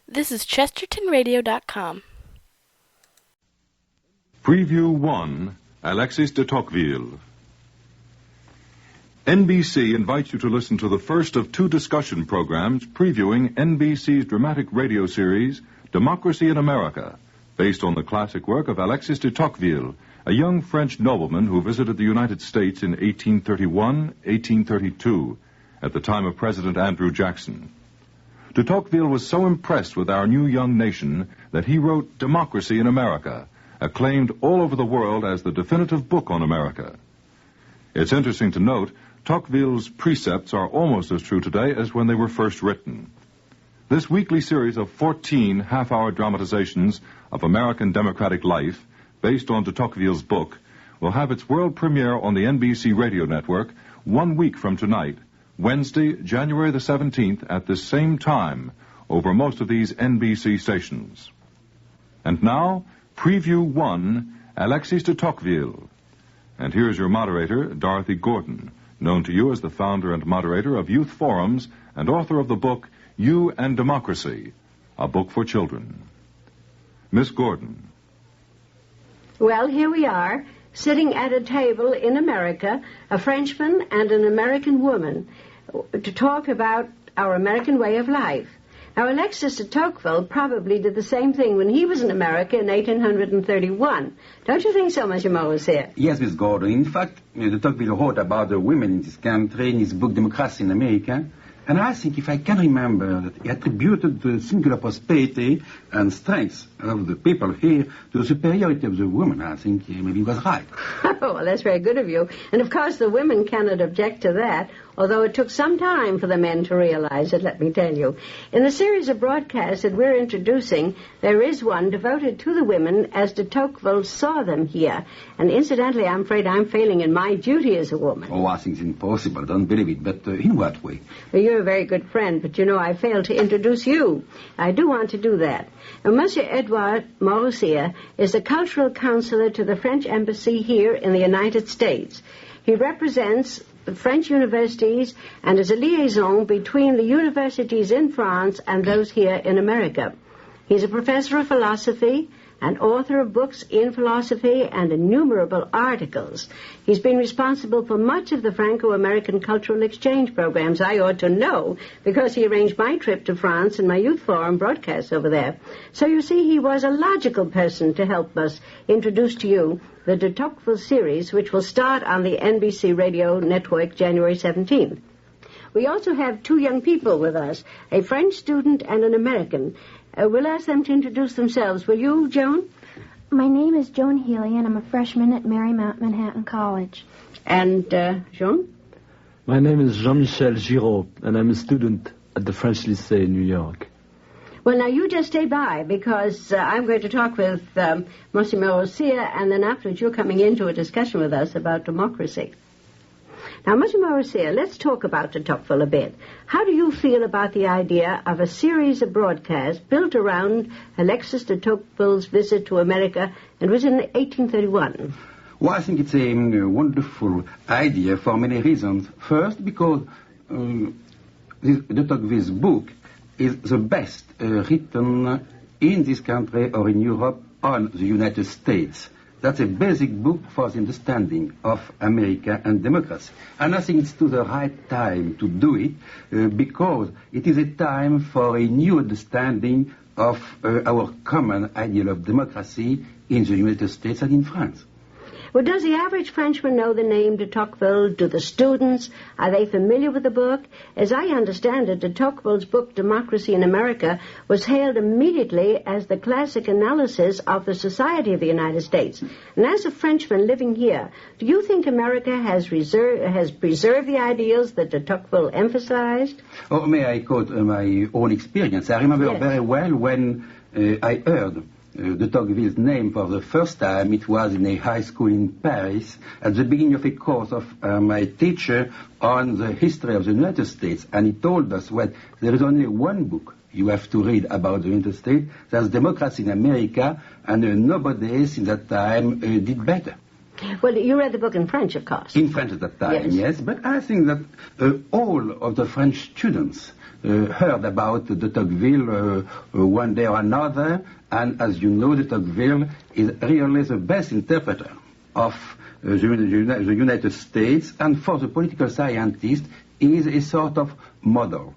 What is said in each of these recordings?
This is ChestertonRadio.com. Preview 1, Alexis de Tocqueville. NBC invites you to listen to the first of two discussion programs previewing NBC's dramatic radio series, Democracy in America, based on the classic work of Alexis de Tocqueville, a young French nobleman who visited the United States in 1831-1832, at the time of President Andrew Jackson. De Tocqueville was so impressed with our new young nation that he wrote Democracy in America, acclaimed all over the world as the definitive book on America. It's interesting to note, Tocqueville's precepts are almost as true today as when they were first written. This weekly series of 14 half-hour dramatizations of American democratic life, based on de Tocqueville's book, will have its world premiere on the NBC radio network 1 week from tonight, Wednesday, January the 17th, at this same time, over most of these NBC stations. And now, Preview 1, Alexis de Tocqueville. And here's your moderator, Dorothy Gordon, known to you as the founder and moderator of Youth Forums and author of the book You and Democracy, a book for children. Miss Gordon. Well, here we are, sitting at a table in America, a Frenchman and an American woman, to talk about our American way of life. Now, Alexis de Tocqueville probably did the same thing when he was in America in 1831. Don't you think so, Monsieur Morosier? Yes, Miss Gordon. In fact, de Tocqueville wrote about the women in this country in his book Démocratie in America. And I think, if I can remember, that he attributed the singular prosperity and strength of the people here to the superiority of the woman. I think maybe he was right. Oh, well, that's very good of you. And, of course, the women cannot object to that, although it took some time for the men to realize it, let me tell you. In the series of broadcasts that we're introducing, there is one devoted to the women as de Tocqueville saw them here. And incidentally, I'm afraid I'm failing in my duty as a woman. Oh, I think it's impossible. Don't believe it. But in what way? Well, you're a very good friend, but you know I failed to introduce you. I do want to do that. Now, Monsieur Edouard Morosier is the cultural counselor to the French embassy here in the United States. He represents the French universities and is a liaison between the universities in France and those here in America. He's a professor of philosophy and author of books in philosophy and innumerable articles. He's been responsible for much of the Franco-American cultural exchange programs. I ought to know, because he arranged my trip to France and my Youth Forum broadcasts over there. So you see, he was a logical person to help us introduce to you the de Tocqueville series, which will start on the NBC radio network January 17th. We also have two young people with us, a French student and an American. We'll ask them to introduce themselves. Will you, Joan? My name is Joan Healy, and I'm a freshman at Marymount Manhattan College. And, Jean? My name is Jean-Michel Giraud, and I'm a student at the French Lycée in New York. Well, now, you just stay by, because I'm going to talk with Monsieur Morosier, and then afterwards you're coming into a discussion with us about democracy. Now, Monsieur Morosier, let's talk about de Tocqueville a bit. How do you feel about the idea of a series of broadcasts built around Alexis de Tocqueville's visit to America, and it was in 1831? Well, I think it's a wonderful idea for many reasons. First, because de Tocqueville's book is the best written in this country or in Europe on the United States. That's a basic book for the understanding of America and democracy. And I think it's to the right time to do it because it is a time for a new understanding of our common ideal of democracy in the United States and in France. Well, does the average Frenchman know the name de Tocqueville? Do the students? Are they familiar with the book? As I understand it, de Tocqueville's book, Democracy in America, was hailed immediately as the classic analysis of the society of the United States. And as a Frenchman living here, do you think America has preserved the ideals that de Tocqueville emphasized? Oh, may I quote my own experience? I remember very well when I heard de Tocqueville's name for the first time. It was in a high school in Paris at the beginning of a course of my teacher on the history of the United States. And he told us, well, there is only one book you have to read about the United States. That's Democracy in America, and nobody since that time did better. Well, you read the book in French, of course. In French at that time, yes. But I think that all of the French students heard about de Tocqueville one day or another, and as you know, de Tocqueville is really the best interpreter of the United States, and for the political scientist is a sort of model.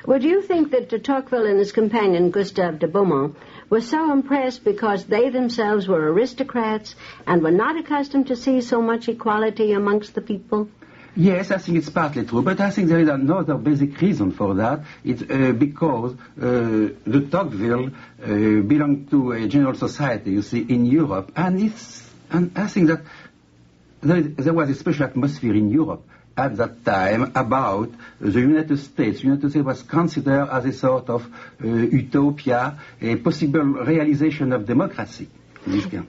Well, do you think that de Tocqueville and his companion, Gustave de Beaumont, were so impressed because they themselves were aristocrats and were not accustomed to see so much equality amongst the people? Yes, I think it's partly true, but I think there is another basic reason for that. It's because de Tocqueville belonged to a general society, you see, in Europe, and I think that there was a special atmosphere in Europe at that time about the United States. The United States was considered as a sort of utopia, a possible realization of democracy.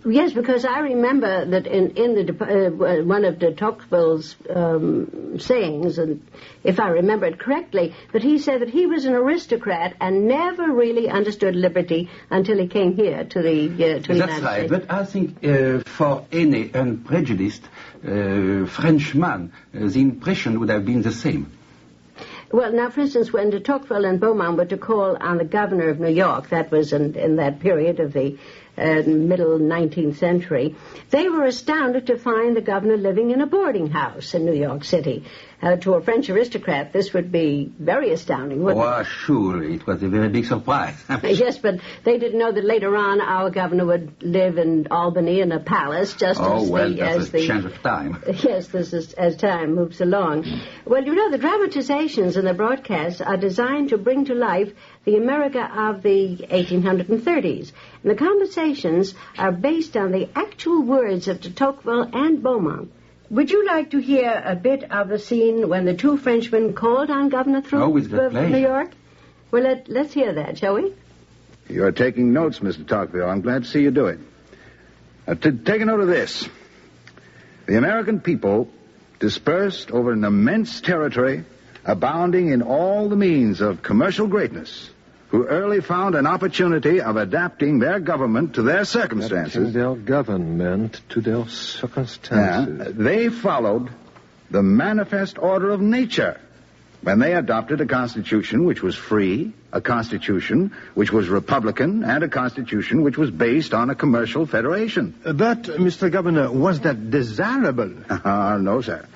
Yes, because I remember that in one of de Tocqueville's sayings, and if I remember it correctly, that he said that he was an aristocrat and never really understood liberty until he came here to the United States. That's right, but I think for any unprejudiced Frenchman, the impression would have been the same. Well, now, for instance, when de Tocqueville and Beaumont were to call on the governor of New York, that was in that period of the middle 19th century, they were astounded to find the governor living in a boarding house in New York City. To a French aristocrat, this would be very astounding, wouldn't it? Surely. It was a very big surprise. Yes, but they didn't know that later on our governor would live in Albany in a palace, just as the change of time. Yes, this is as time moves along. Well, you know, the dramatizations and the broadcasts are designed to bring to life the America of the 1830s. And the conversations are based on the actual words of de Tocqueville and Beaumont. Would you like to hear a bit of the scene when the two Frenchmen called on Governor Throop of New York? Well, let's hear that, shall we? You're taking notes, Mr. Tocqueville. I'm glad to see you do it. Take a note of this. The American people, dispersed over an immense territory, abounding in all the means of commercial greatness, who early found an opportunity of adapting their government to their circumstances. Adapting their government to their circumstances. They followed the manifest order of nature when they adopted a constitution which was free, a constitution which was republican, and a constitution which was based on a commercial federation. But, Mr. Governor, was that desirable? No, sir.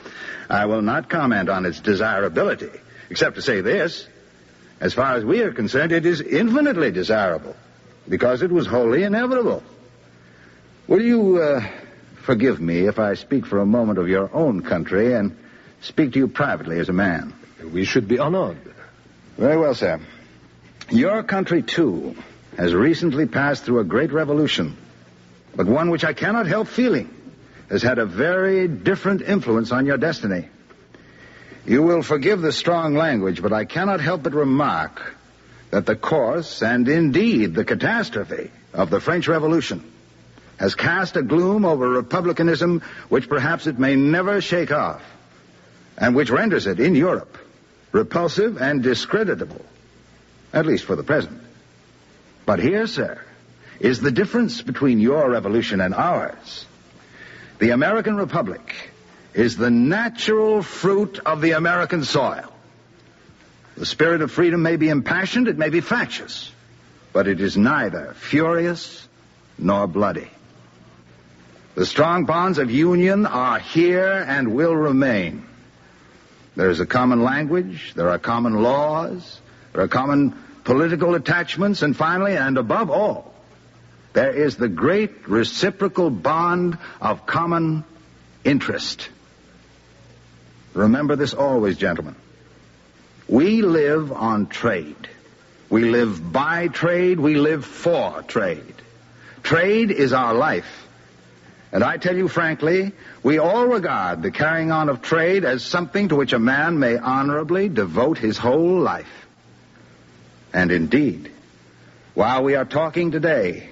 I will not comment on its desirability, except to say this. As far as we are concerned, it is infinitely desirable, because it was wholly inevitable. Will you forgive me if I speak for a moment of your own country and speak to you privately as a man? We should be honored. Very well, sir. Your country, too, has recently passed through a great revolution, but one which I cannot help feeling has had a very different influence on your destiny. You will forgive the strong language, but I cannot help but remark that the course, and indeed the catastrophe, of the French Revolution has cast a gloom over republicanism which perhaps it may never shake off, and which renders it, in Europe, repulsive and discreditable, at least for the present. But here, sir, is the difference between your revolution and ours. The American Republic is the natural fruit of the American soil. The spirit of freedom may be impassioned, it may be factious, but it is neither furious nor bloody. The strong bonds of union are here and will remain. There is a common language, there are common laws, there are common political attachments, and finally, and above all, there is the great reciprocal bond of common interest. Remember this always, gentlemen. We live on trade. We live by trade. We live for trade. Trade is our life. And I tell you frankly, we all regard the carrying on of trade as something to which a man may honorably devote his whole life. And indeed, while we are talking today,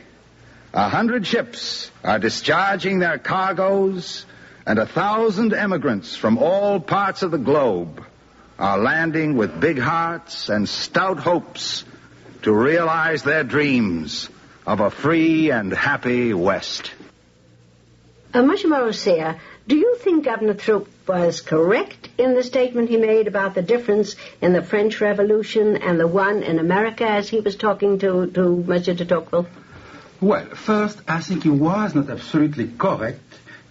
100 ships are discharging their cargoes, and 1,000 emigrants from all parts of the globe are landing with big hearts and stout hopes to realize their dreams of a free and happy West. Monsieur Morosea, do you think Governor Throop was correct in the statement he made about the difference in the French Revolution and the one in America as he was talking to Monsieur de Tocqueville? Well, first, I think he was not absolutely correct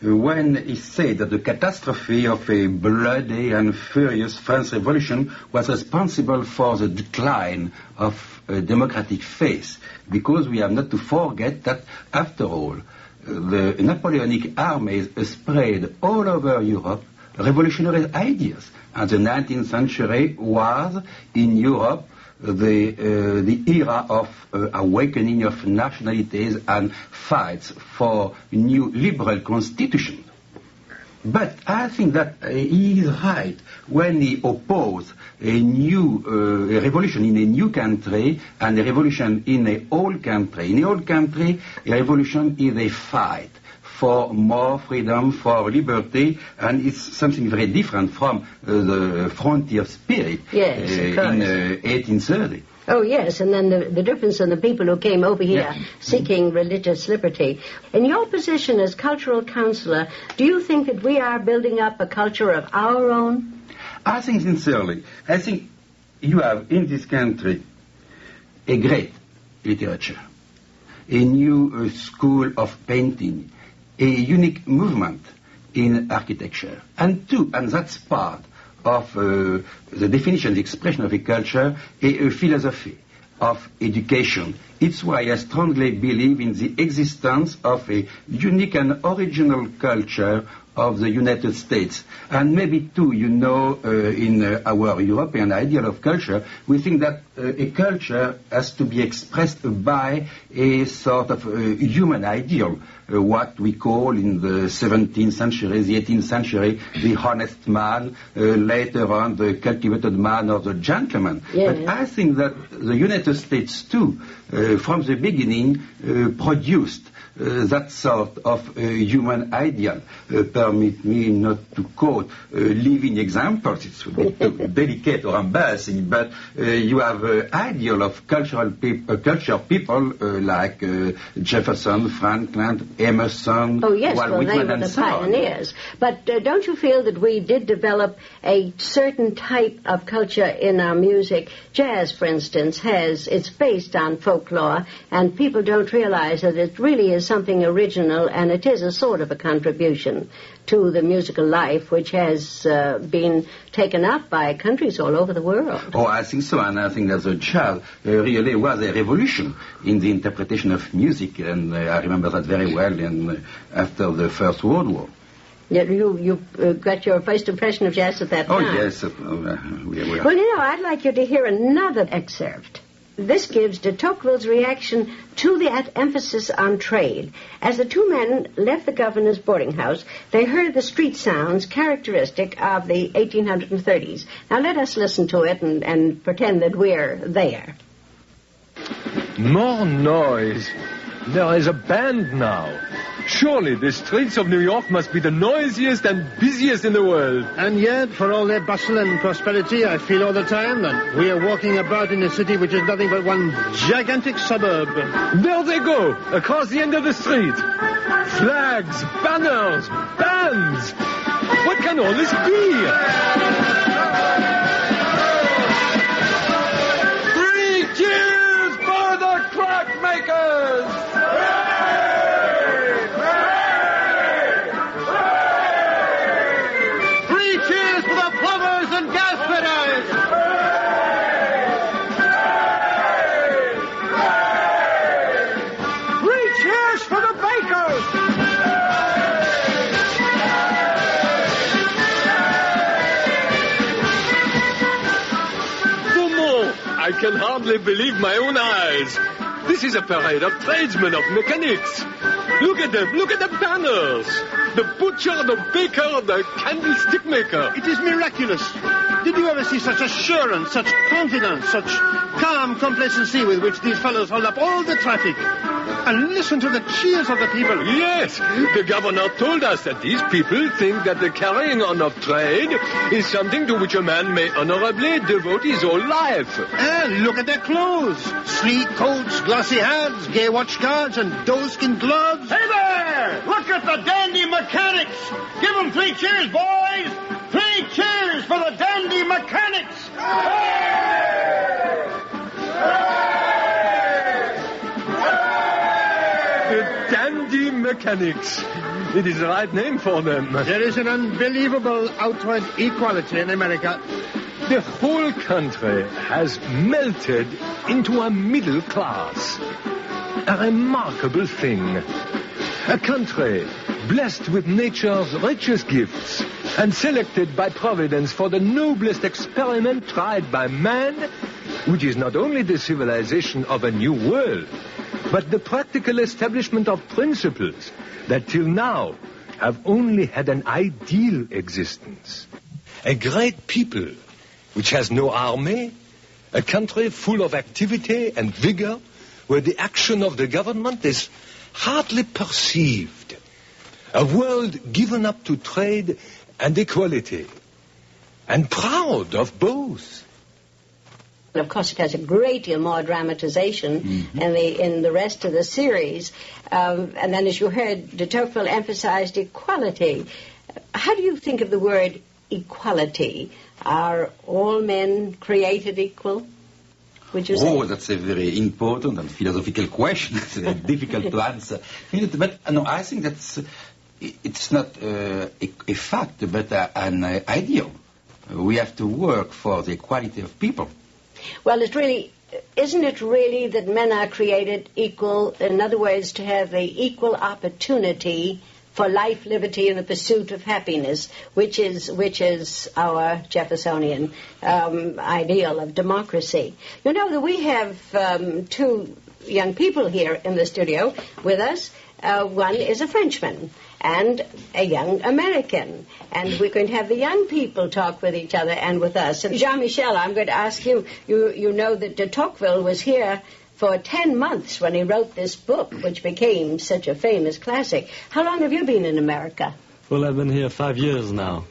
when he said that the catastrophe of a bloody and furious French Revolution was responsible for the decline of democratic faith, because we have not to forget that, after all, the Napoleonic armies spread all over Europe revolutionary ideas. And the 19th century was, in Europe, the era of awakening of nationalities and fights for new liberal constitution. But I think that he is right when he opposed a revolution in a new country and a revolution in an old country. In an old country, a revolution is a fight for more freedom, for liberty, and it's something very different from the frontier spirit in 1830. Oh, yes, and then the difference in the people who came over here seeking religious liberty. In your position as cultural counselor, do you think that we are building up a culture of our own? I think sincerely. I think you have in this country a great literature, a new school of painting, a unique movement in architecture. And that's part of the definition, the expression of a culture, a philosophy of education. It's why I strongly believe in the existence of a unique and original culture of the United States. And maybe too, in our European ideal of culture, we think that a culture has to be expressed by a sort of human ideal, what we call in the 17th century, the 18th century, the honest man, later on the cultivated man or the gentleman. Yeah. But I think that the United States too, from the beginning, produced that sort of human ideal. Permit me not to quote living examples, it would be too delicate or embarrassing, but you have ideal of culture people like Jefferson, Franklin, Emerson, oh, yes, Walt well, Whitman, they were and the so on. pioneers. But don't you feel that we did develop a certain type of culture in our music? Jazz, for instance, it's based on folklore, and people don't realize that it really is something original, and it is a sort of a contribution to the musical life, which has been taken up by countries all over the world. Oh, I think so, and I think that the jazz really was a revolution in the interpretation of music, and I remember that very well after the First World War. Yeah, you got your first impression of jazz at that time. Oh, yes. Well, I'd like you to hear another excerpt. This gives de Tocqueville's reaction to that emphasis on trade. As the two men left the governor's boarding house, they heard the street sounds characteristic of the 1830s. Now let us listen to it and pretend that we're there. More noise. There is a band now. Surely the streets of New York must be the noisiest and busiest in the world. And yet, for all their bustle and prosperity, I feel all the time that we are walking about in a city which is nothing but one gigantic suburb. There they go, across the end of the street. Flags, banners, bands. What can all this be? Three cheers for the clockmakers! I can hardly believe my own eyes. This is a parade of tradesmen, of mechanics. Look at them. Look at the banners. The butcher, the baker, the candlestick maker. It is miraculous. Did you ever see such assurance, such confidence, such calm complacency with which these fellows hold up all the traffic? And listen to the cheers of the people. Yes, the governor told us that these people think that the carrying on of trade is something to which a man may honorably devote his whole life. And look at their clothes. Sleek coats, glossy hats, gay watch guards, and doeskin gloves. Hey there! Look at the dandy mechanics! Give them 3 cheers, boys! 3 cheers for the dandy mechanics! The dandy mechanics. It is the right name for them. There is an unbelievable outward equality in America. The whole country has melted into a middle class. A remarkable thing. A country blessed with nature's richest gifts and selected by Providence for the noblest experiment tried by man, which is not only the civilization of a new world, but the practical establishment of principles that till now have only had an ideal existence. A great people which has no army, a country full of activity and vigor, where the action of the government is hardly perceived. A world given up to trade and equality, and proud of both. Of course, it has a great deal more dramatization in the rest of the series. And then, as you heard, de Tocqueville emphasized equality. How do you think of the word equality? Are all men created equal? Would you say? Oh, that's a very important and philosophical question. It's difficult to answer. But no, I think it's not a fact, but an ideal. We have to work for the equality of people. Well, isn't it really that men are created equal? In other words, to have the equal opportunity for life, liberty, and the pursuit of happiness, which is our Jeffersonian ideal of democracy. You know that we have 2 young people here in the studio with us. One is a Frenchman and a young American. And we're going to have the young people talk with each other and with us. And Jean-Michel, I'm going to ask you, you know that de Tocqueville was here for 10 months when he wrote this book, which became such a famous classic. How long have you been in America? Well, I've been here 5 years now.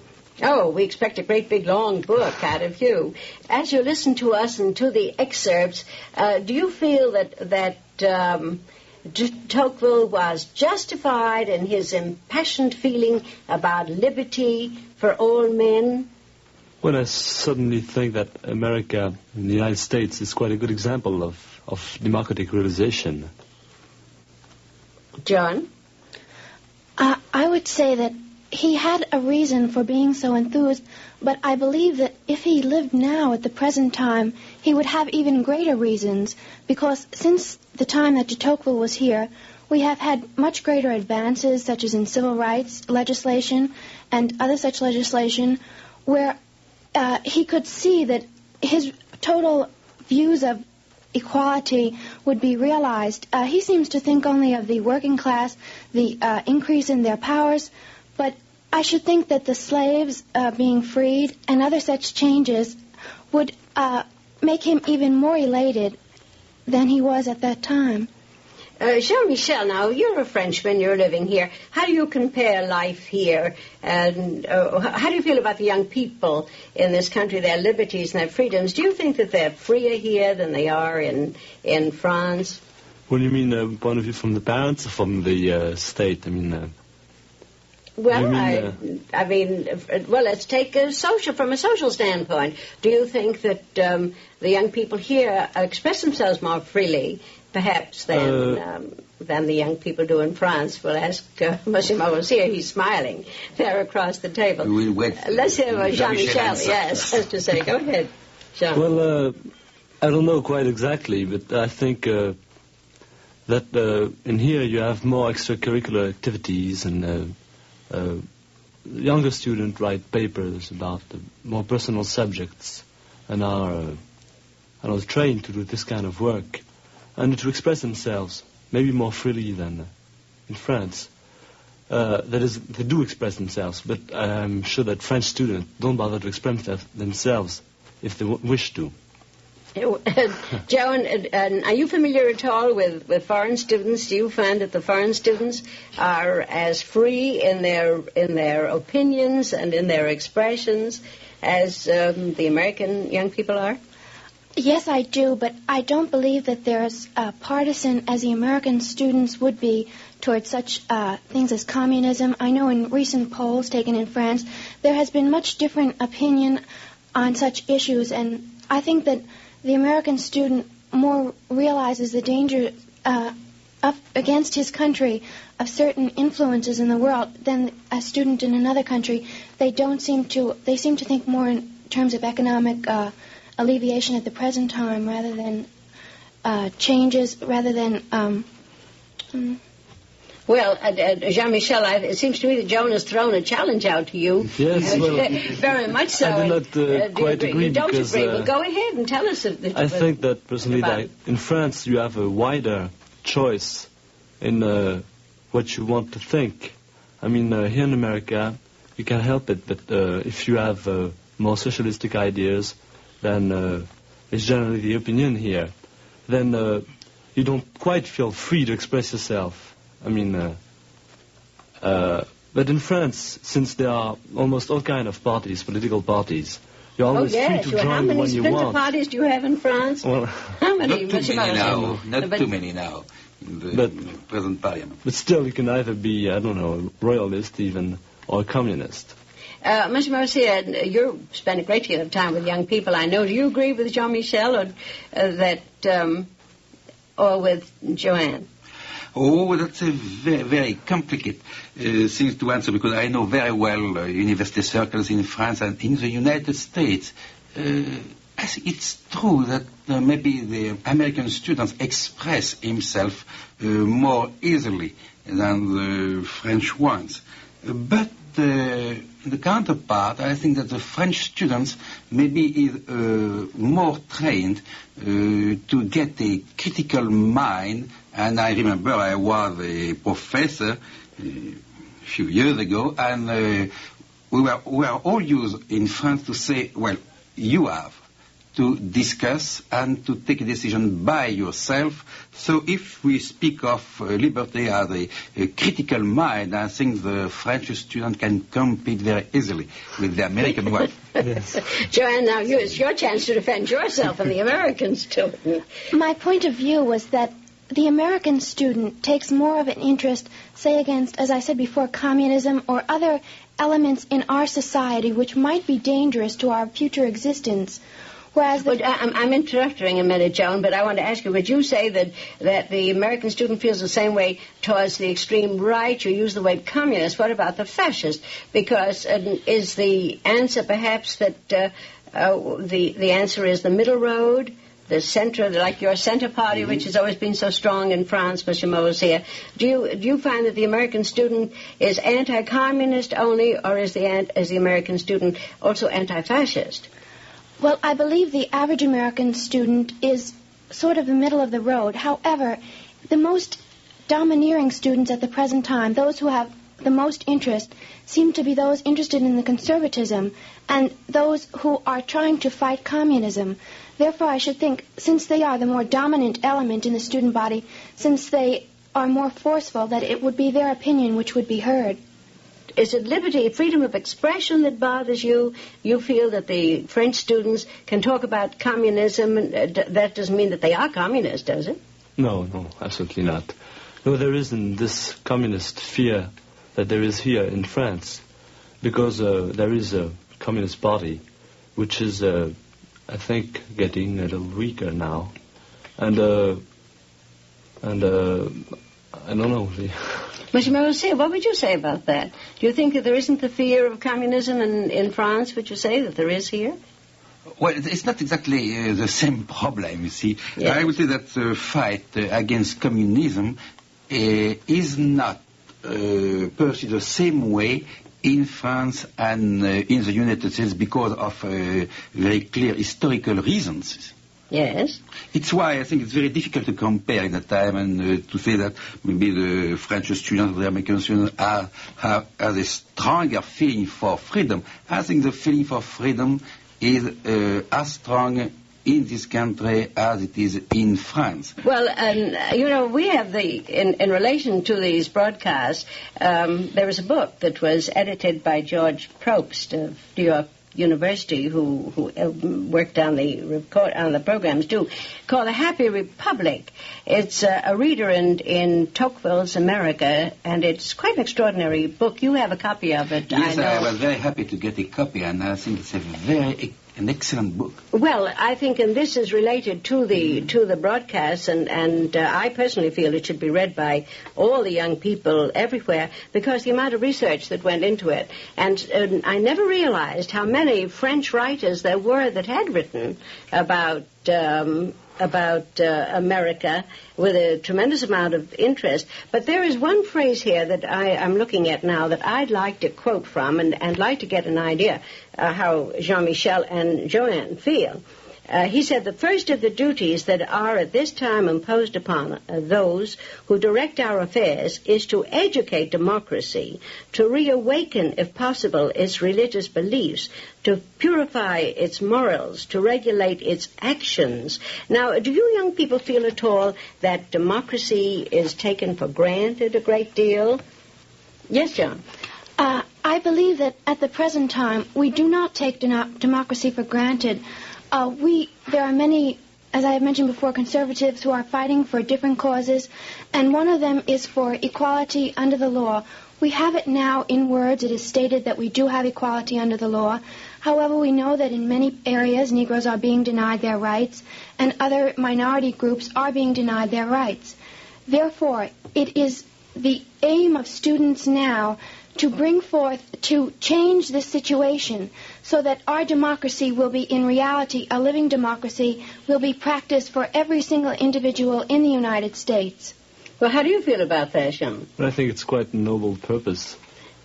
Oh, we expect a great big long book out of you. As you listen to us and to the excerpts, do you feel that de Tocqueville was justified in his impassioned feeling about liberty for all men? Well, I certainly think that America, in the United States, is quite a good example of democratic realization. John? I would say that he had a reason for being so enthused, but I believe that if he lived now at the present time, he would have even greater reasons, because since the time that de Tocqueville was here, we have had much greater advances, such as in civil rights legislation and other such legislation, where he could see that his total views of equality would be realized. He seems to think only of the working class, the increase in their powers, but I should think that the slaves being freed and other such changes would make him even more elated than he was at that time. Jean-Michel, now, you're a Frenchman, you're living here. How do you compare life here? And how do you feel about the young people in this country, their liberties and their freedoms? Do you think that they're freer here than they are in France? What do you mean, point of view from the parents or from the state? I mean... Well, let's take from a social standpoint. Do you think that the young people here express themselves more freely, perhaps, than the young people do in France? We'll ask Monsieur Marossier. He's smiling there across the table. We'll wait. Let's hear Jean-Michel. Yes, as to say. Go ahead, Jean. Well, I don't know quite exactly, but I think that in here you have more extracurricular activities and... younger students write papers about more personal subjects and are trained to do this kind of work and to express themselves maybe more freely than in France. That is, they do express themselves, but I'm sure that French students don't bother to express themselves if they wish to. Joan, are you familiar at all with foreign students? Do you find that the foreign students are as free in their opinions and in their expressions as the American young people are? Yes, I do, but I don't believe that they're as partisan as the American students would be towards such things as communism. I know in recent polls taken in France, there has been much different opinion on such issues, and I think that the American student more realizes the danger up against his country of certain influences in the world than a student in another country. They seem to think more in terms of economic alleviation at the present time rather than changes, rather than... Well, Jean-Michel, it seems to me that Joan has thrown a challenge out to you. Yes, well, very much so. I do not quite agree. You don't because, agree. Well, go ahead and tell us. I think that personally, that in France, you have a wider choice in what you want to think. I mean, here in America, you can help it, but if you have more socialistic ideas, then it's generally the opinion here. Then you don't quite feel free to express yourself. I mean, but in France, since there are almost all kind of parties, political parties, you're always free to join the one you want. How many splinter parties do you have in France? Well, how many? Not too many now. Not too many now in the present parliament. But still, you can either be, I don't know, a royalist even, or a communist. Mr. Marcia, you spend a great deal of time with young people, I know. Do you agree with Jean-Michel or with Joanne? Oh, that's a very, very complicated thing to answer, because I know very well university circles in France and in the United States. I think it's true that maybe the American students express himself more easily than the French ones. But the counterpart, I think that the French students maybe is more trained to get a critical mind. And I remember I was a professor a few years ago, and we were all used in France to say, well, you have to discuss and to take a decision by yourself. So if we speak of liberty as a critical mind, I think the French student can compete very easily with the American one. Yes. Joanne, now it's your chance to defend yourself and the American student. My point of view was that the American student takes more of an interest, say, against, as I said before, communism or other elements in our society which might be dangerous to our future existence. Whereas I'm interrupting a minute, Joan, but I want to ask you, would you say that the American student feels the same way towards the extreme right? You use the word communist. What about the fascist? Because is the answer perhaps that the answer is the middle road? The center, like your center party, which has always been so strong in France, Mr. Mosier. Do you find that the American student is anti-communist only, or is the American student also anti-fascist? Well, I believe the average American student is sort of the middle of the road. However, the most domineering students at the present time, those who have the most interest, seem to be those interested in the conservatism and those who are trying to fight communism. Therefore, I should think, since they are the more dominant element in the student body, since they are more forceful, that it would be their opinion which would be heard. Is it liberty, freedom of expression that bothers you? You feel that the French students can talk about communism, and that doesn't mean that they are communist, does it? No, absolutely not. No, there isn't this communist fear that there is here in France, because there is a communist party, which is, I think, getting a little weaker now, and I don't know. Mr. Menace, what would you say about that? Do you think that there isn't the fear of communism in France, would you say, that there is here? Well, it's not exactly the same problem, you see. Yeah. I would say that the fight against communism is not pursued the same way in France and in the United States because of very clear historical reasons. Yes. It's why I think it's very difficult to compare at that time and to say that maybe the French students or the American students have a stronger feeling for freedom. I think the feeling for freedom is as strong in this country as it is in France. Well, we have in relation to these broadcasts, there was a book that was edited by George Probst of New York University who worked on the programs too, called A Happy Republic. It's a reader in Tocqueville's America, and it's quite an extraordinary book. You have a copy of it, Yes, I know. I was very happy to get a copy, and I think it's an excellent book. Well, I think, and this is related to the broadcast, and I personally feel it should be read by all the young people everywhere because the amount of research that went into it. And I never realized how many French writers there were that had written about America with a tremendous amount of interest. But there is one phrase here that I'm looking at now that I'd like to quote from and like to get an idea how Jean-Michel and Joanne feel. He said, the first of the duties that are at this time imposed upon those who direct our affairs is to educate democracy, to reawaken, if possible, its religious beliefs, to purify its morals, to regulate its actions. Now, do you young people feel at all that democracy is taken for granted a great deal? Yes, John. I believe that at the present time, we do not take democracy for granted. There are many, as I have mentioned before, conservatives who are fighting for different causes, and one of them is for equality under the law. We have it now in words. It is stated that we do have equality under the law. However, we know that in many areas, Negroes are being denied their rights, and other minority groups are being denied their rights. Therefore, it is the aim of students now to bring forth, to change this situation so that our democracy will be in reality a living democracy, will be practiced for every single individual in the United States. Well, how do you feel about that, Jean? I think it's quite a noble purpose.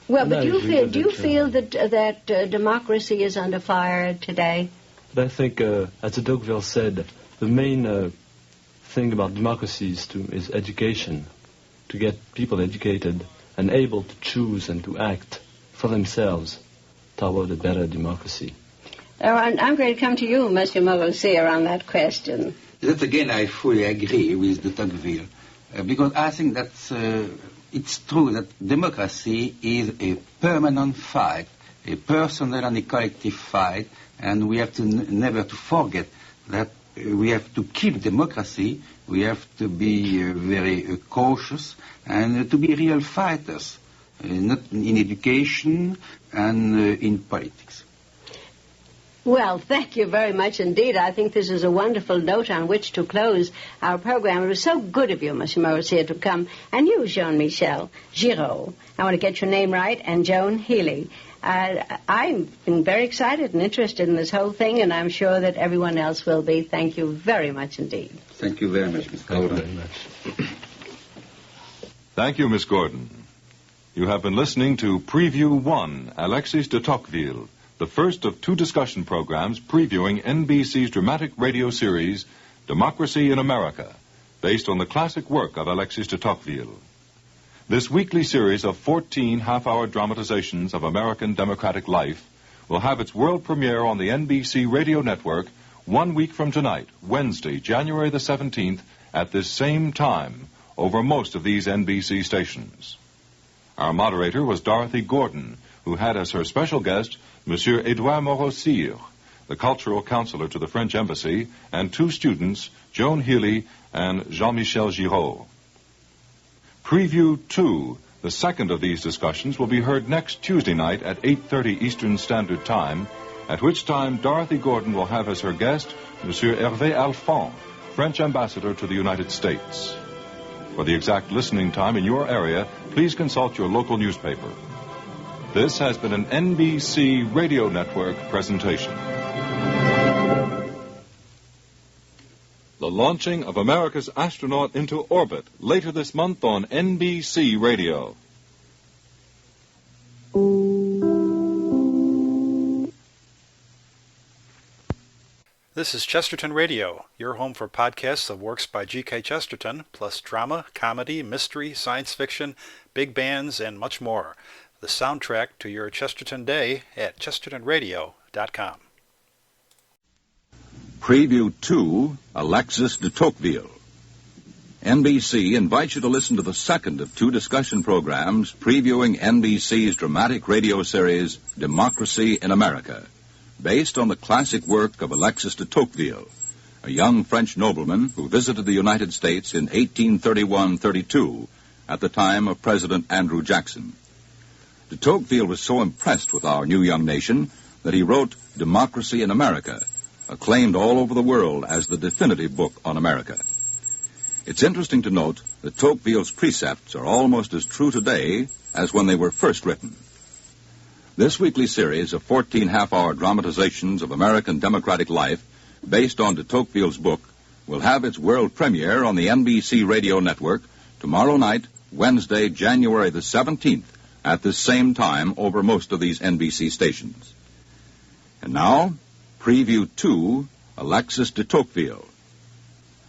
Well, but do you feel that democracy is under fire today? But I think, as de Tocqueville said, the main thing about democracy is education, to get people educated and able to choose and to act for themselves toward a better democracy. I'm going to come to you, Monsieur Morosier, on that question. That again, I fully agree with de Tocqueville, because I think that it's true that democracy is a permanent fight, a personal and a collective fight, and we have to never to forget that we have to keep democracy. We have to be very cautious and to be real fighters, not in education and in politics. Well, thank you very much indeed. I think this is a wonderful note on which to close our program. It was so good of you, Monsieur Morosier, to come. And you, Jean-Michel Giraud. I want to get your name right, and Joan Healy. I've been very excited and interested in this whole thing, and I'm sure that everyone else will be. Thank you very much indeed. Thank you very much, Ms. Gordon. Thank you very much. Thank you, Miss Gordon. You have been listening to Preview 1, Alexis de Tocqueville, the first of two discussion programs previewing NBC's dramatic radio series, Democracy in America, based on the classic work of Alexis de Tocqueville. This weekly series of 14 half-hour dramatizations of American democratic life will have its world premiere on the NBC radio network 1 week from tonight, Wednesday, January the 17th, at this same time, over most of these NBC stations. Our moderator was Dorothy Gordon, who had as her special guest Monsieur Edouard Morosier, the cultural counselor to the French embassy, and two students, Joan Healy and Jean-Michel Giraud. Preview 2, the second of these discussions, will be heard next Tuesday night at 8:30 Eastern Standard Time, at which time Dorothy Gordon will have as her guest Monsieur Hervé Alphand, French ambassador to the United States. For the exact listening time in your area, please consult your local newspaper. This has been an NBC Radio Network presentation. The launching of America's astronaut into orbit later this month on NBC Radio. This is Chesterton Radio, your home for podcasts of works by G.K. Chesterton, plus drama, comedy, mystery, science fiction, big bands, and much more. The soundtrack to your Chesterton day at chestertonradio.com. Preview 2, Alexis de Tocqueville. NBC invites you to listen to the second of two discussion programs previewing NBC's dramatic radio series, Democracy in America. based on the classic work of Alexis de Tocqueville, a young French nobleman who visited the United States in 1831-32 at the time of President Andrew Jackson. De Tocqueville was so impressed with our new young nation that he wrote Democracy in America, acclaimed all over the world as the definitive book on America. It's interesting to note that Tocqueville's precepts are almost as true today as when they were first written. This weekly series of 14 half-hour dramatizations of American democratic life based on de Tocqueville's book will have its world premiere on the NBC radio network tomorrow night, Wednesday, January the 17th, at the same time over most of these NBC stations. And now, Preview 2, Alexis de Tocqueville.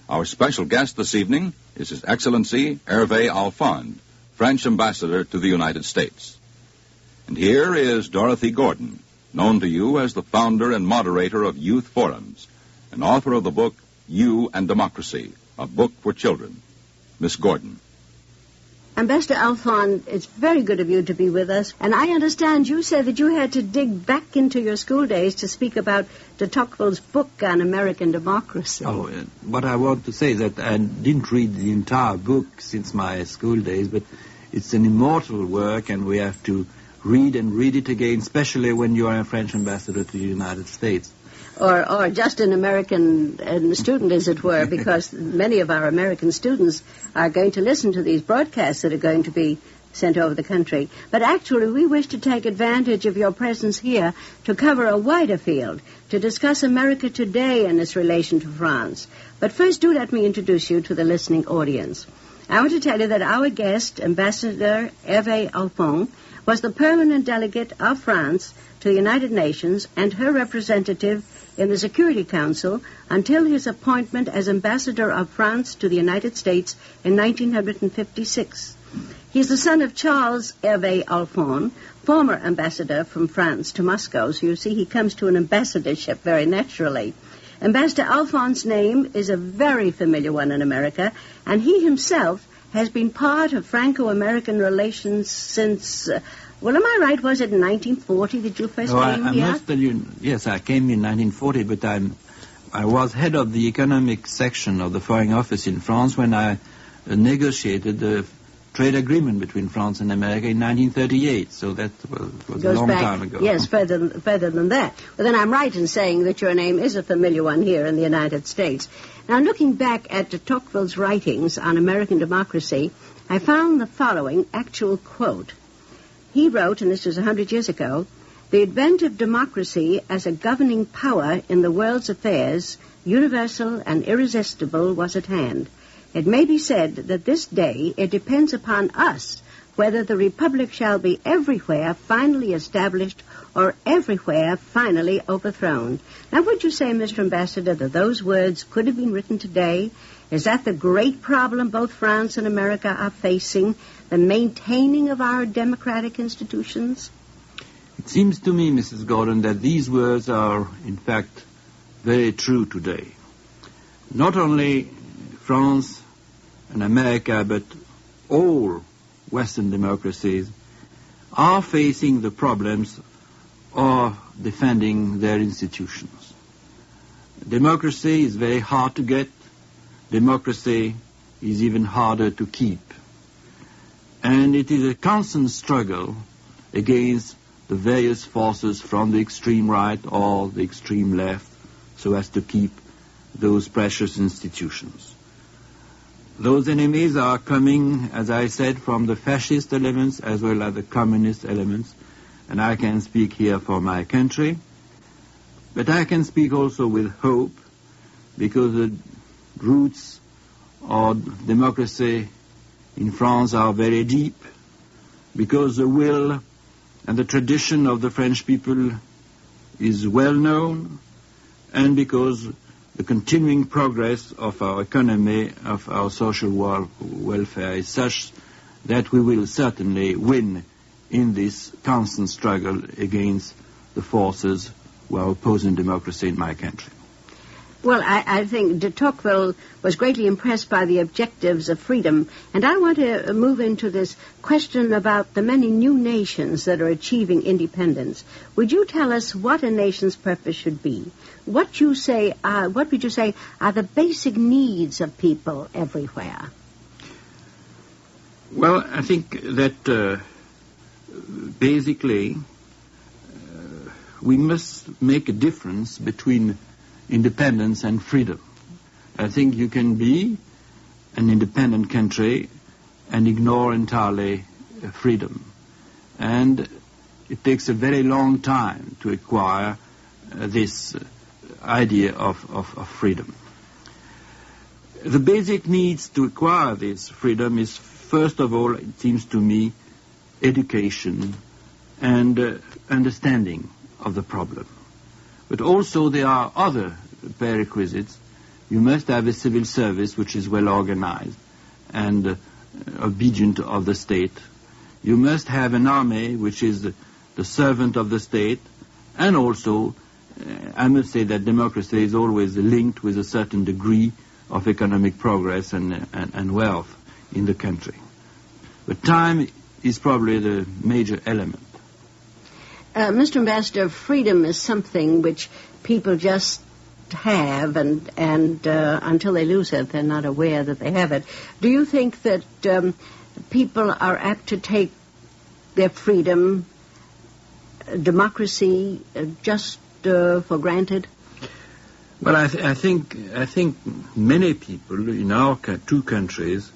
Our special guest this evening is His Excellency Hervé Alphonse, French Ambassador to the United States. And here is Dorothy Gordon, known to you as the founder and moderator of Youth Forums, and author of the book You and Democracy, a book for children. Miss Gordon. Ambassador Alphonse, it's very good of you to be with us. And I understand you said that you had to dig back into your school days to speak about de Tocqueville's book on American democracy. What I want to say is that I didn't read the entire book since my school days, but it's an immortal work, and we have to read and read it again, especially when you are a French ambassador to the United States. Or just an American student, as it were, because many of our American students are going to listen to these broadcasts that are going to be sent over the country. But actually, we wish to take advantage of your presence here to cover a wider field, to discuss America today and its relation to France. But first, do let me introduce you to the listening audience. I want to tell you that our guest, Ambassador Hervé Alphonse, was the permanent delegate of France to the United Nations and her representative in the Security Council until his appointment as Ambassador of France to the United States in 1956. He's the son of Charles Hervé Alphonse, former ambassador from France to Moscow, so you see he comes to an ambassadorship very naturally. Ambassador Alphonse's name is a very familiar one in America, and he himself has been part of Franco-American relations since... Well, am I right? Was it in 1940 that you first came here? I must tell you, yes, I came in 1940, but I was head of the economic section of the Foreign Office in France when I negotiated the trade agreement between France and America in 1938. So that was a long time ago. Yes, further than that. Well, then I'm right in saying that your name is a familiar one here in the United States. Now, looking back at de Tocqueville's writings on American democracy, I found the following actual quote. He wrote, and this was 100 years ago, "The advent of democracy as a governing power in the world's affairs, universal and irresistible, was at hand. It may be said that this day it depends upon us whether the republic shall be everywhere finally established or everywhere finally overthrown." Now, would you say, Mr. Ambassador, that those words could have been written today? Is that the great problem both France and America are facing, the maintaining of our democratic institutions? It seems to me, Mrs. Gordon, that these words are, in fact, very true today. Not only France and America, but all Western democracies are facing the problems of defending their institutions. Democracy is very hard to get. Democracy is even harder to keep. And it is a constant struggle against the various forces from the extreme right or the extreme left so as to keep those precious institutions. Those enemies are coming, as I said, from the fascist elements as well as the communist elements, and I can speak here for my country, but I can speak also with hope, because the roots of democracy in France are very deep, because the will and the tradition of the French people is well known, and because the continuing progress of our economy, of our social welfare is such that we will certainly win in this constant struggle against the forces who are opposing democracy in my country. Well, I think de Tocqueville was greatly impressed by the objectives of freedom, and I want to move into this question about the many new nations that are achieving independence. Would you tell us what a nation's purpose should be? What would you say are the basic needs of people everywhere? Well, I think that basically we must make a difference between independence and freedom. I think you can be an independent country and ignore entirely freedom. And it takes a very long time to acquire this idea of freedom. The basic needs to acquire this freedom is, first of all, it seems to me, education and understanding of the problem. But also there are other prerequisites. You must have a civil service which is well organized and obedient of the state. You must have an army which is the servant of the state. And also, I must say that democracy is always linked with a certain degree of economic progress and wealth in the country. But time is probably the major element. Mr. Ambassador, freedom is something which people just have, and until they lose it, they're not aware that they have it. Do you think that people are apt to take their freedom, democracy, just for granted? Well, I think many people in our two countries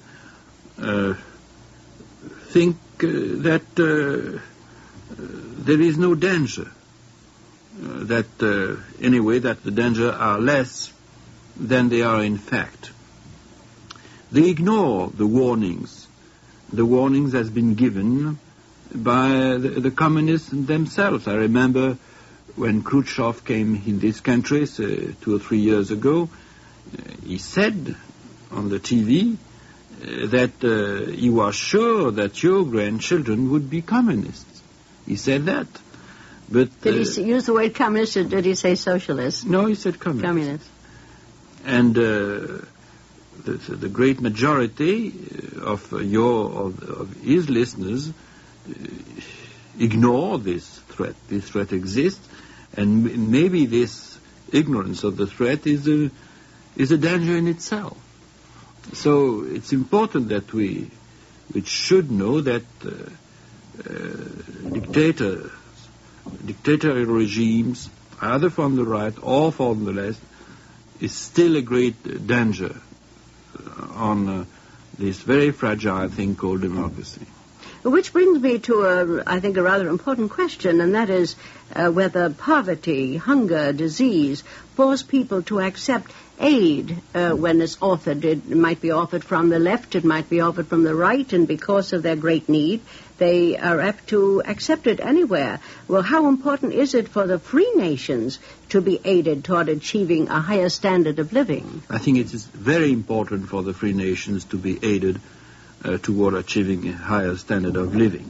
think that there is no danger, that the danger are less than they are in fact. They ignore the warnings. The warnings has been given by the communists themselves. I remember when Khrushchev came in this country 2 or 3 years ago, he said on the TV that he was sure that your grandchildren would be communists. He said that. But did he use the word communist, or did he say socialist? No, he said communist. Communist. And the great majority of his listeners ignore this threat. This threat exists, and maybe this ignorance of the threat is a danger in itself. So it's important that we should know that dictatorial regimes, either from the right or from the left, is still a great danger on this very fragile thing called democracy. Which brings me to, I think, a rather important question, and that is whether poverty, hunger, disease force people to accept aid when it's offered. It might be offered from the left, it might be offered from the right, and because of their great need, they are apt to accept it anywhere. Well, how important is it for the free nations to be aided toward achieving a higher standard of living? I think it is very important for the free nations to be aided toward achieving a higher standard of living.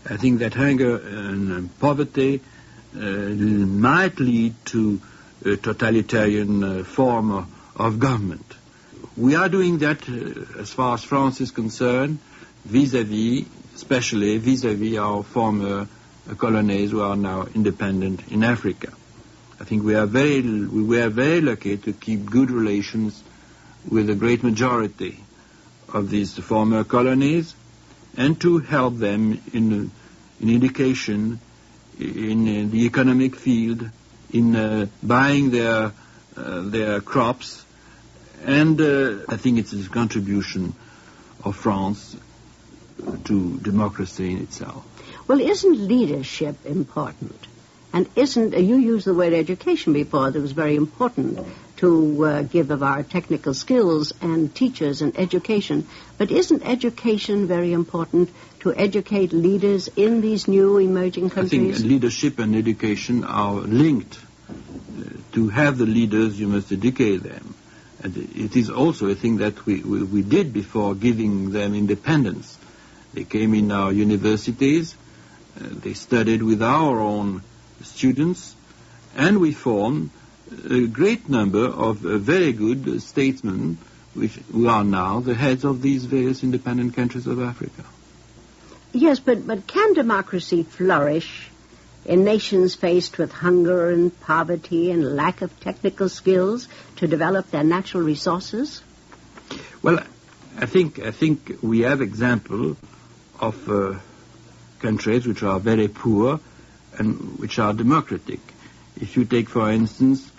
I think that hunger and poverty might lead to a totalitarian form of government. We are doing that as far as France is concerned, especially vis-à-vis our former colonies who are now independent in Africa. I think we were very lucky to keep good relations with the great majority of these former colonies and to help them in education, in the economic field, in buying their crops, and I think it's a contribution of France to democracy in itself. Well, isn't leadership important? And you used the word education before, that was very important to give of our technical skills and teachers and education. But isn't education very important to educate leaders in these new emerging countries? I think leadership and education are linked. To have the leaders, you must educate them. And it is also a thing that we did before giving them independence. They came in our universities, they studied with our own students, and we formed a great number of very good statesmen who are now the heads of these various independent countries of Africa. Yes, but can democracy flourish in nations faced with hunger and poverty and lack of technical skills to develop their natural resources? Well, I think we have examples of countries which are very poor and which are democratic. If you take, for instance,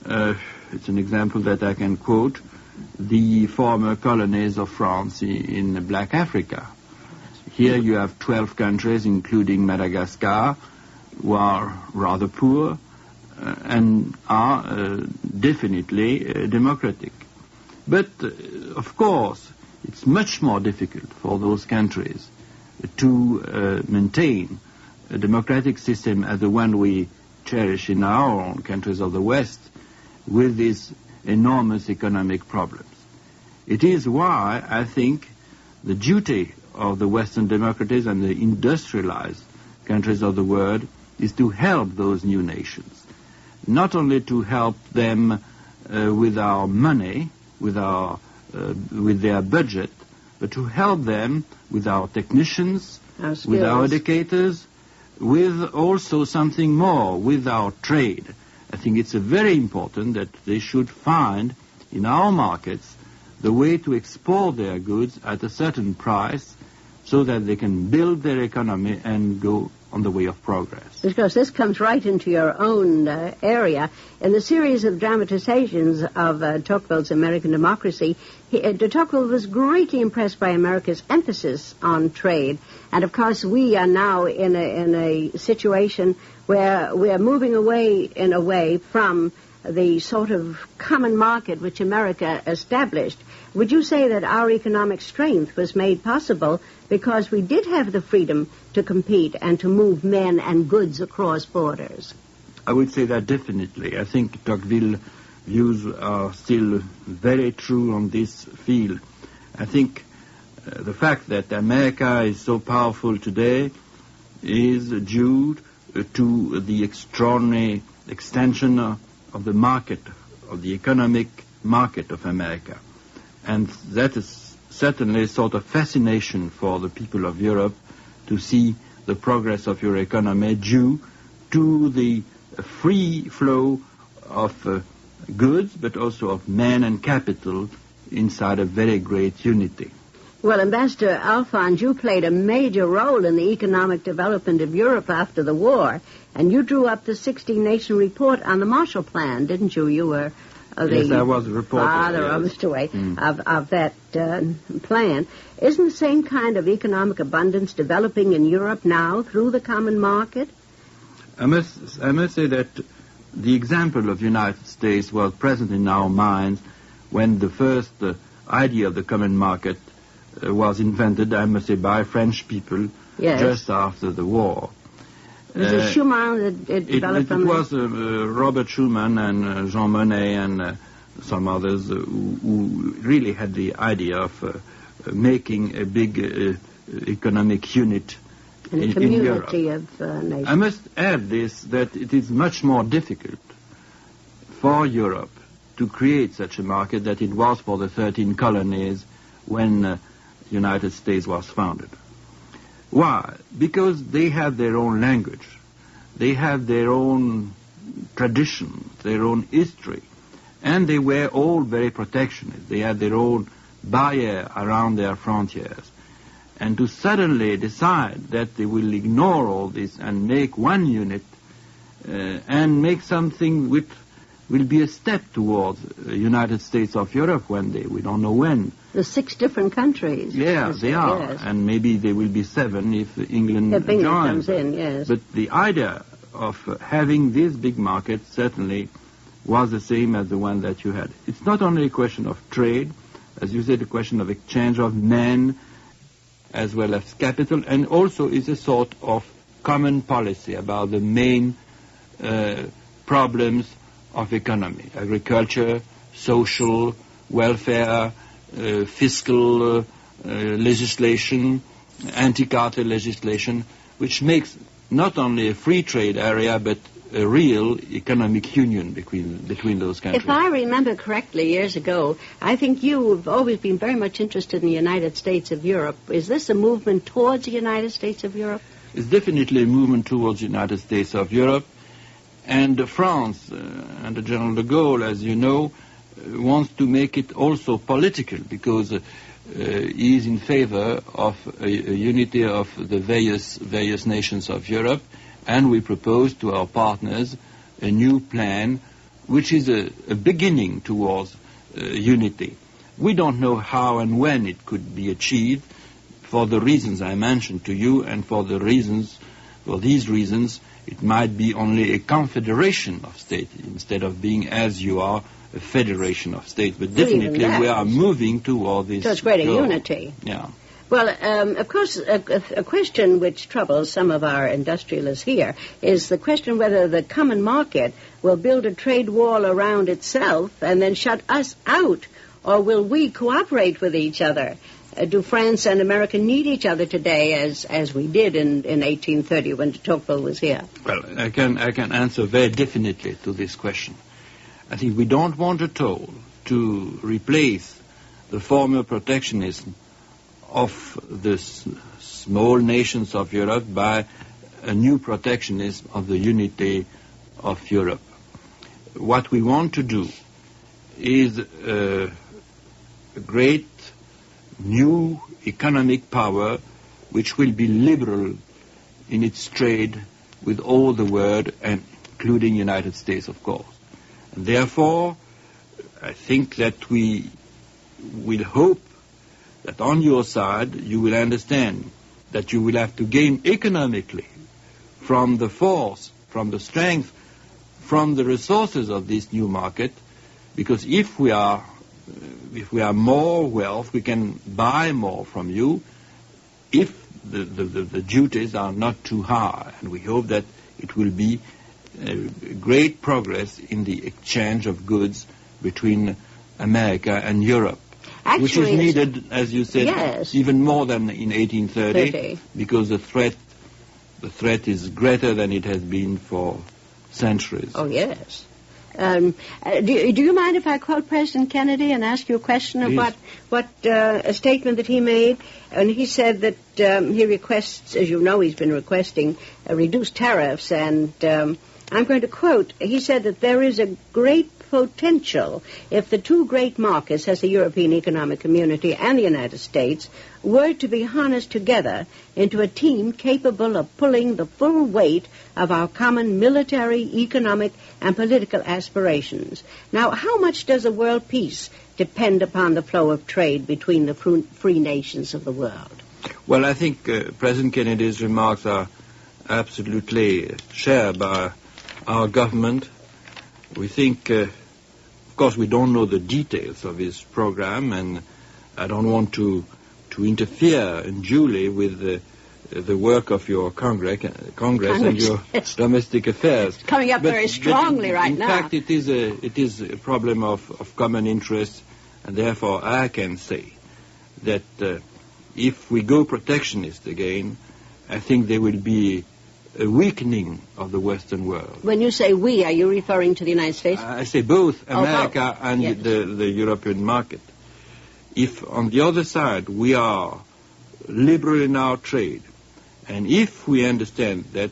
it's an example that I can quote, the former colonies of France in Black Africa. Here you have 12 countries, including Madagascar, who are rather poor and are definitely democratic. But, of course, it's much more difficult for those countries to maintain a democratic system as the one we cherish in our own countries of the West with these enormous economic problems. It is why I think the duty of the Western democracies and the industrialized countries of the world is to help those new nations. Not only to help them with our money, with their budget, but to help them with our technicians, with our educators, with also something more, with our trade. I think it's very important that they should find in our markets the way to export their goods at a certain price so that they can build their economy and go on the way of progress. Because this comes right into your own area. In the series of dramatizations of Tocqueville's American Democracy, de Tocqueville was greatly impressed by America's emphasis on trade. And, of course, we are now in a situation where we are moving away, in a way, from the sort of common market which America established. Would you say that our economic strength was made possible because we did have the freedom to compete and to move men and goods across borders? I would say that definitely. I think Tocqueville's views are still very true on this field. I think the fact that America is so powerful today is due to the extraordinary extension of the market, of the economic market of America. And that is certainly a sort of fascination for the people of Europe to see the progress of your economy due to the free flow of goods, but also of men and capital inside a very great unity. Well, Ambassador Alphonse, you played a major role in the economic development of Europe after the war, and you drew up the 16-nation report on the Marshall Plan, didn't you? You were yes, I was a reporter, father of that plan. Isn't the same kind of economic abundance developing in Europe now through the common market? I must say that the example of the United States was present in our minds when the first idea of the common market was invented, I must say, by French people just after the war. Was it Schumann that developed it was Robert Schumann and Jean Monnet and some others who really had the idea of making a big economic unit in a community of nations. I must add this, that it is much more difficult for Europe to create such a market that it was for the 13 colonies when the United States was founded. Why? Because they have their own language. They have their own traditions, their own history. And they were all very protectionist. They had their own barrier around their frontiers. And to suddenly decide that they will ignore all this and make one unit and make something which will be a step towards the United States of Europe one day. We don't know when. The 6 different countries. Yeah, they are. Yes. And maybe there will be 7 if England joins. Comes in, yes. But the idea of having this big market certainly was the same as the one that you had. It's not only a question of trade, as you said, a question of exchange of men as well as capital, and also is a sort of common policy about the main problems of economy: agriculture, social, welfare, fiscal legislation, anti-cartel legislation, which makes not only a free trade area, but a real economic union between those countries. If I remember correctly, years ago, I think you have always been very much interested in the United States of Europe. Is this a movement towards the United States of Europe? It's definitely a movement towards the United States of Europe. And France, under General de Gaulle, as you know, wants to make it also political, because he is in favor of a unity of the various nations of Europe, and we propose to our partners a new plan which is a beginning towards unity. We don't know how and when it could be achieved, for the reasons I mentioned to you, and for these reasons it might be only a confederation of states instead of being, as you are, a federation of states. But definitely we are moving toward this. So it's greater goal. unity. Yeah. Well, of course, a question which troubles some of our industrialists here is the question whether the common market will build a trade wall around itself and then shut us out, or will we cooperate with each other? Do France and America need each other today as we did in 1830 when de Tocqueville was here? Well, I can answer very definitely to this question. I think we don't want at all to replace the former protectionism of the small nations of Europe by a new protectionism of the unity of Europe. What we want to do is a great new economic power which will be liberal in its trade with all the world, and including United States, of course. And therefore, I think that we will hope that on your side you will understand that you will have to gain economically from the force, from the strength, from the resources of this new market, because if we are more wealth, we can buy more from you if the duties are not too high. And we hope that it will be great progress in the exchange of goods between America and Europe. Actually, which is needed, as you said, yes, even more than in 1830, because the threat is greater than it has been for centuries. Oh, yes. Do you mind if I quote President Kennedy and ask you a question of what a statement that he made? And he said that he requests, as you know, he's been requesting reduced tariffs, and I'm going to quote. He said that there is a great potential if the two great markets, as the European Economic Community and the United States, were to be harnessed together into a team capable of pulling the full weight of our common military, economic, and political aspirations. Now, how much does a world peace depend upon the flow of trade between the free nations of the world? Well, I think President Kennedy's remarks are absolutely shared by our government. We think, of course, we don't know the details of his program, and I don't want to interfere unduly with the work of your Congress and your domestic affairs. It's coming up very strongly right now. In fact, it is a problem of common interest, and therefore I can say that if we go protectionist again, I think there will be a weakening of the Western world. When you say we, are you referring to the United States? I say both America both. And yes. the European market. If on the other side we are liberal in our trade, and if we understand that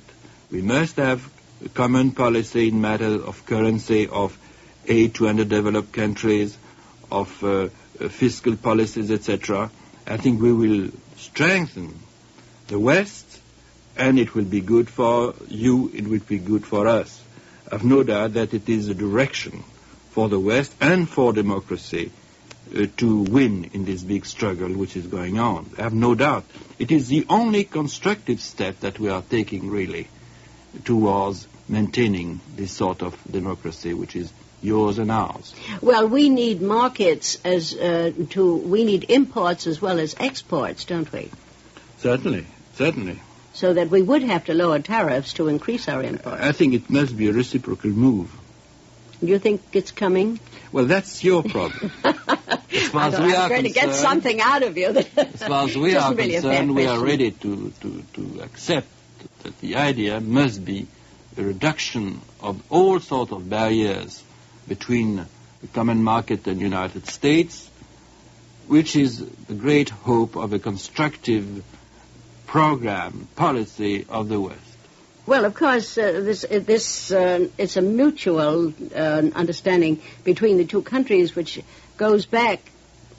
we must have a common policy in matters of currency, of aid to underdeveloped countries, of fiscal policies, etc., I think we will strengthen the West, and it will be good for you, it will be good for us. I have no doubt that it is a direction for the West and for democracy to win in this big struggle which is going on. I have no doubt. It is the only constructive step that we are taking, really, towards maintaining this sort of democracy which is yours and ours. Well, we need markets we need imports as well as exports, don't we? Certainly, certainly. So that we would have to lower tariffs to increase our imports. I think it must be a reciprocal move. Do you think it's coming? Well, that's your problem. As far as we are going to get something out of you. As far as we are concerned, we are ready to accept that the idea must be a reduction of all sorts of barriers between the common market and the United States, which is the great hope of a constructive program, policy of the West. Well, of course, it's a mutual understanding between the two countries, which goes back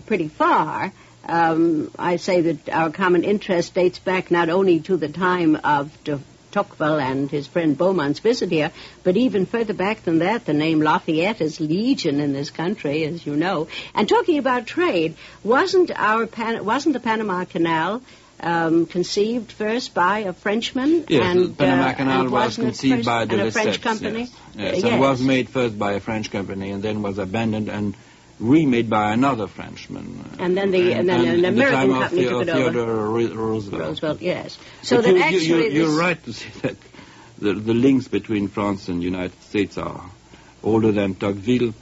pretty far. I say that our common interest dates back not only to the time of de Tocqueville and his friend Beaumont's visit here, but even further back than that, the name Lafayette is legion in this country, as you know. And talking about trade, wasn't the Panama Canal conceived first by a Frenchman? Yes, and, the Panama Canal was conceived by a French company? Yes. It was made first by a French company and then was abandoned and remade by another Frenchman. And then an American company took it over. Theodore Roosevelt. Yes. So that you're right to say that the links between France and the United States are older than Tocqueville,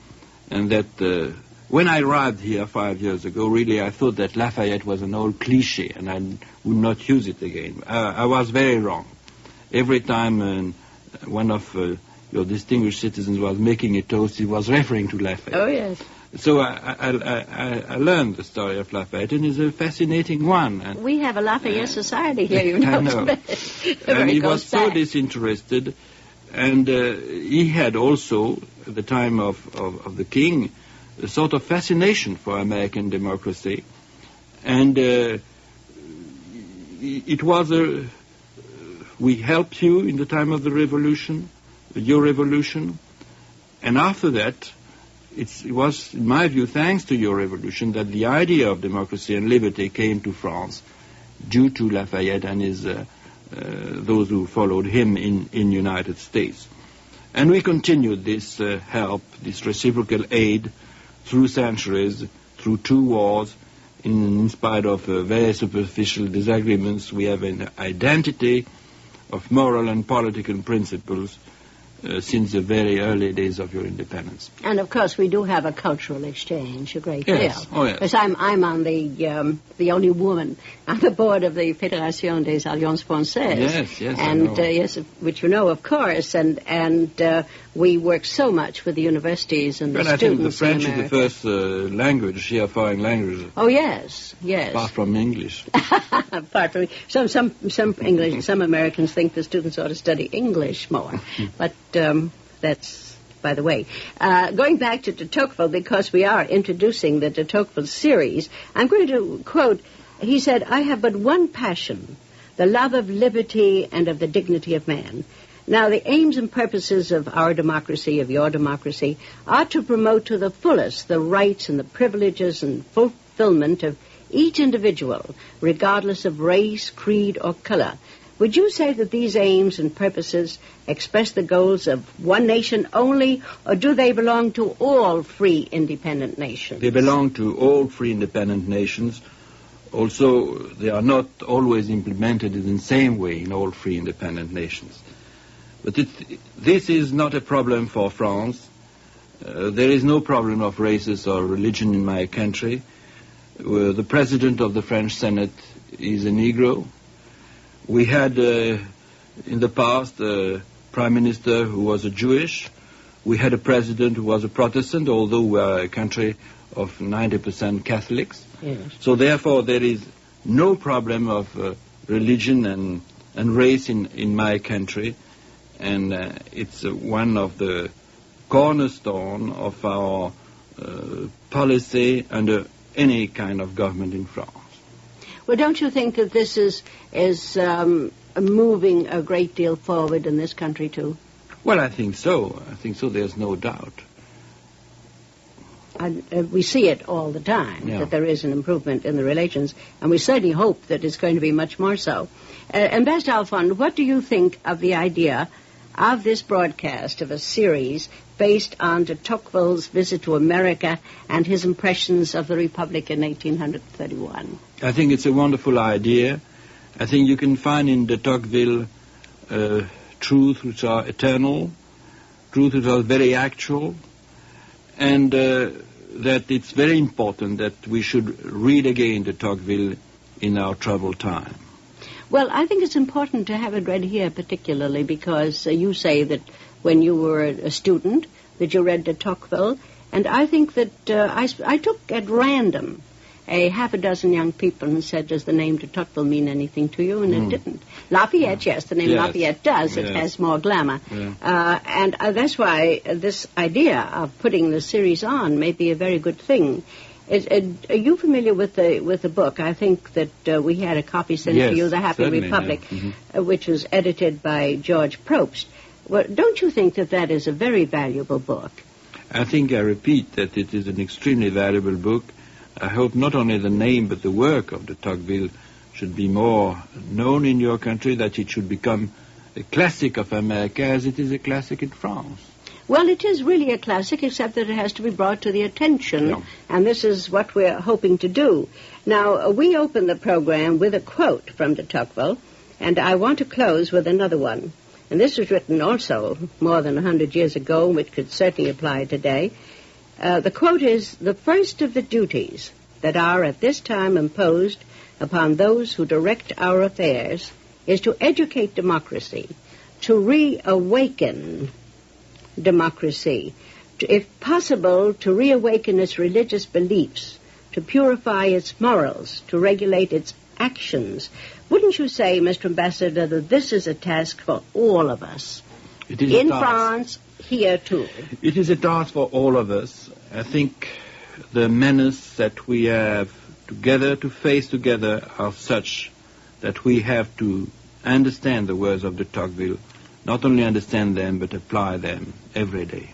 and that when I arrived here 5 years ago, really I thought that Lafayette was an old cliché and I would not use it again. I was very wrong. Every time one of your distinguished citizens was making a toast, he was referring to Lafayette. Oh, yes. So I learned the story of Lafayette, and it's a fascinating one. And we have a Lafayette Society here, you know. I know. And he was so disinterested, and he had also, at the time of the king, a sort of fascination for American democracy. And it was we helped you in the time of the revolution, your revolution, and after that, it was, in my view, thanks to your revolution that the idea of democracy and liberty came to France due to Lafayette and those who followed him in United States. And we continued this help, this reciprocal aid through centuries, through 2 wars, in spite of very superficial disagreements. We have an identity of moral and political principles since the very early days of your independence. And of course, we do have a cultural exchange, a great deal. Oh, yes. Because I'm on the only woman on the board of the Fédération des Alliances Françaises. Yes, and yes, which you know, of course, and we work so much with the universities and the students. I think the French is the first language here, foreign language. Oh yes. Apart from English. Apart from some English, some Americans think the students ought to study English more, but. That's by the way. Going back to de Tocqueville, because we are introducing the de Tocqueville series, I'm going to quote, he said, "I have but one passion, the love of liberty and of the dignity of man. Now, the aims and purposes of our democracy, of your democracy, are to promote to the fullest the rights and the privileges and fulfillment of each individual, regardless of race, creed, or color. Would you say that these aims and purposes express the goals of one nation only, or do they belong to all free, independent nations?" They belong to all free, independent nations. Also, they are not always implemented in the same way in all free, independent nations. But this is not a problem for France. There is no problem of races or religion in my country. The president of the French Senate is a Negro. We had, in the past, a prime minister who was a Jewish. We had a president who was a Protestant, although we are a country of 90% Catholics. Yes. So therefore, there is no problem of religion and race in my country. And it's one of the cornerstone of our policy under any kind of government in France. Well, don't you think that this is moving a great deal forward in this country, too? Well, I think so. There's no doubt. We see it all the time, that there is an improvement in the relations, and we certainly hope that it's going to be much more so. Ambassador Alfond, what do you think of the idea of this broadcast of a series based on de Tocqueville's visit to America and his impressions of the Republic in 1831? I think it's a wonderful idea. I think you can find in de Tocqueville truths which are eternal, truths which are very actual, and that it's very important that we should read again de Tocqueville in our troubled time. Well, I think it's important to have it read here particularly because you say that when you were a student that you read de Tocqueville, and I think that I took at random a half a dozen young people and said, does the name de Tocqueville mean anything to you? And it didn't. Lafayette, yes, the name Lafayette does. It has more glamour. Yeah. And that's why this idea of putting the series on may be a very good thing. Are you familiar with the book? I think that we had a copy sent to you, The Happy Republic, which was edited by George Probst. Well, don't you think that is a very valuable book? I think I repeat that it is an extremely valuable book. I hope not only the name but the work of de Tocqueville should be more known in your country, that it should become a classic of America as it is a classic in France. Well, it is really a classic, except that it has to be brought to the attention, and this is what we're hoping to do. Now, we open the program with a quote from de Tocqueville, and I want to close with another one. And this was written also more than 100 years ago, which could certainly apply today. The quote is, "The first of the duties that are at this time imposed upon those who direct our affairs is to educate democracy, to reawaken democracy, if possible, to reawaken its religious beliefs, to purify its morals, to regulate its actions." Wouldn't you say, Mr. Ambassador, that this is a task for all of us? It is in France, here too. It is a task for all of us. I think the menace that we have together to face together are such that we have to understand the words of de Tocqueville, not only understand them, but apply them every day.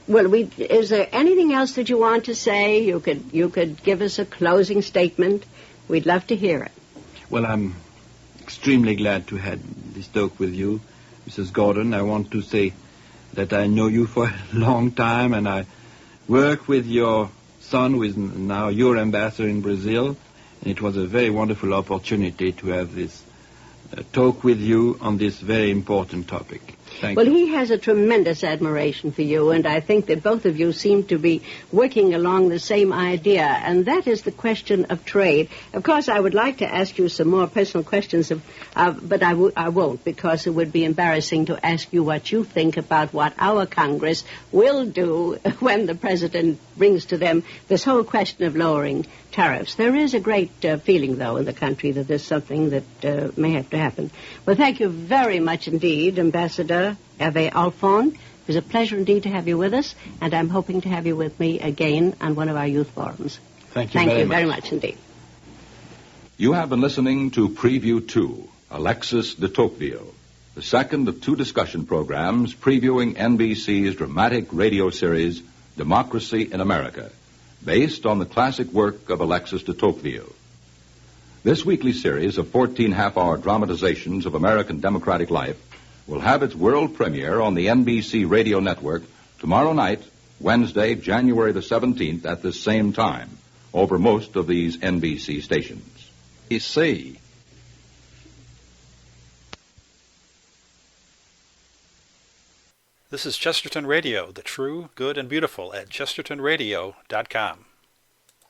Well, is there anything else that you want to say? You could give us a closing statement. We'd love to hear it. Well, I'm extremely glad to have this talk with you, Mrs. Gordon. I want to say that I know you for a long time, and I work with your son, who is now your ambassador in Brazil, and it was a very wonderful opportunity to have this talk with you on this very important topic. Thank you. Well, he has a tremendous admiration for you, and I think that both of you seem to be working along the same idea, and that is the question of trade. Of course, I would like to ask you some more personal questions, but I won't, because it would be embarrassing to ask you what you think about what our Congress will do when the President brings to them this whole question of lowering tariffs. There is a great feeling, though, in the country that there's something that may have to happen. Well, thank you very much indeed, Ambassador Hervé Alphonse. It was a pleasure indeed to have you with us, and I'm hoping to have you with me again on one of our youth forums. Thank you very much indeed. You have been listening to Preview 2, Alexis de Tocqueville, the second of two discussion programs previewing NBC's dramatic radio series, Democracy in America, based on the classic work of Alexis de Tocqueville. This weekly series of 14 half-hour dramatizations of American democratic life will have its world premiere on the NBC radio network tomorrow night, Wednesday, January the 17th, at the same time, over most of these NBC stations. See. This is Chesterton Radio, the true, good, and beautiful at chestertonradio.com.